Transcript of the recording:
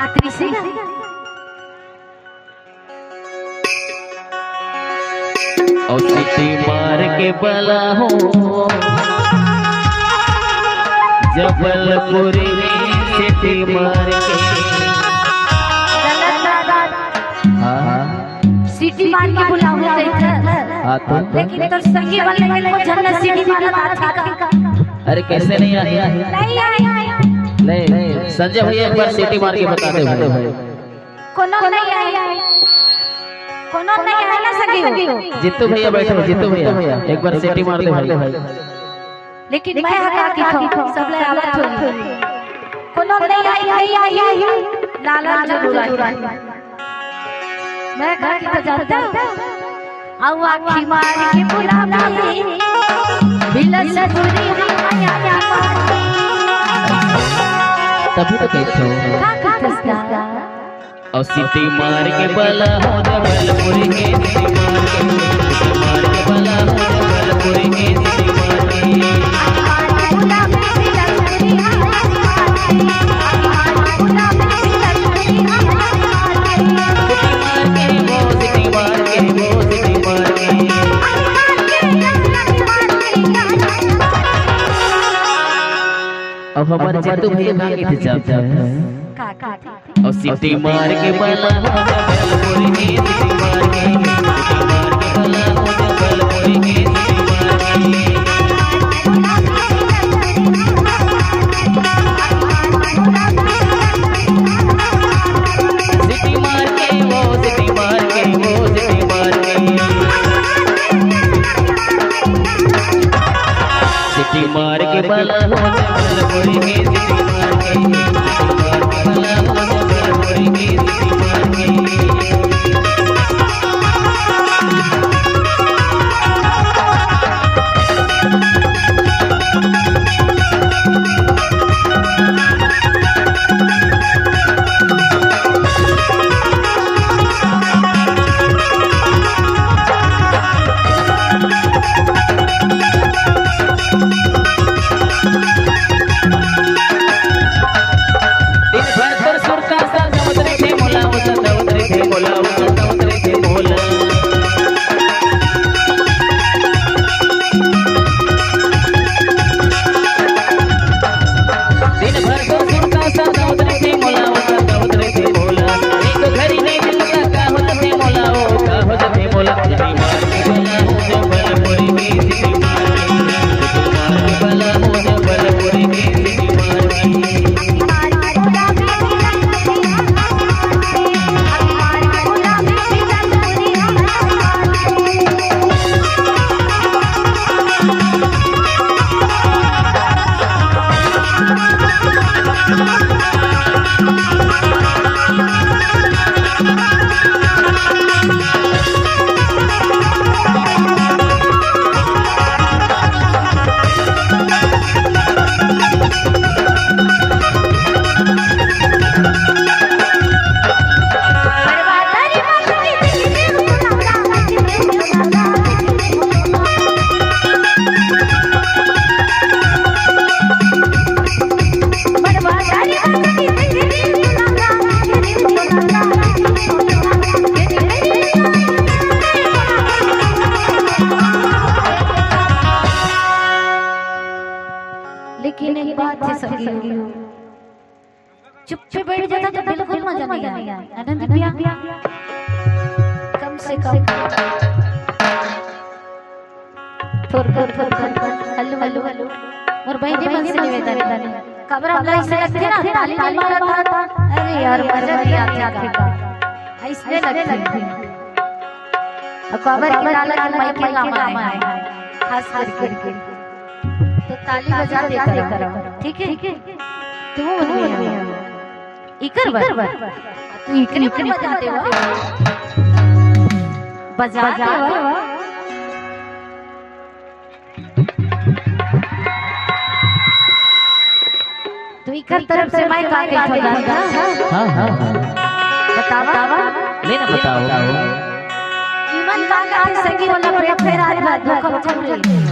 रात्रि से और सीटी मार के बला हो जबलपुरी सीटी मार के। सिटी मार के बुलाऊंगा इधर, लेकिन तो संगी वाले को जन्नत सिटी मारना था। अरे कैसे नहीं आया? नहीं आया। नहीं संजय भैया एक बार सीटी मार के बता दे भाई। कोनो नहीं आया, कोनो नहीं आया ना संगी हो। जीतू भैया बैठे हो, जीतू भैया एक बार सीटी मार दे भाई। लेकिन मैं हका की खो सब ले आवत हो। कोनो नहीं आई लाला जरूर आई। मैं घर की तो जानता हूँ आऊ आखी मार के बुलावा बिलस पूरी आया तभी तो कहते हो और सीटी मार के बला हो जबलपुरी के सीटी मार के बला हो जबलपुरी के सीटी मार अब हमारे जीतू भैया कहाँ के जाते हैं और सीटी मार के बला हो जबलपुरी के सीटी मार के बला हो जबलपुरी के सीटी मार के। सीटी मार के वो सीटी मार के वो सीटी मार के सीटी मार के बला हो जबलपुरी के सीटी मार के बला हो जबलपुरी के सीटी मार के। लेकिन एक बात है सगी चुप चुप बैठ जाता तो बिल्कुल मजा नहीं आएगा। आनंद पिया कम से कम थोर हल्लू और बहने मन से निवेदन कबर हमला ऐसे लगते ना ताली मारा था। अरे यार मजा नहीं आता आखिरकार ऐसे लगते थे और कबर की डाला कि माइक के काम आए खास करके तो ताली बजा देता करो। ठीक है तुम इकर तू इकनी बजाते हो बजा तो इकर तरफ से माइक आके हो जाता। हां बतावा लेना बताओ ईमन का संगी वाला प्रेम फेरा धोखा चल रही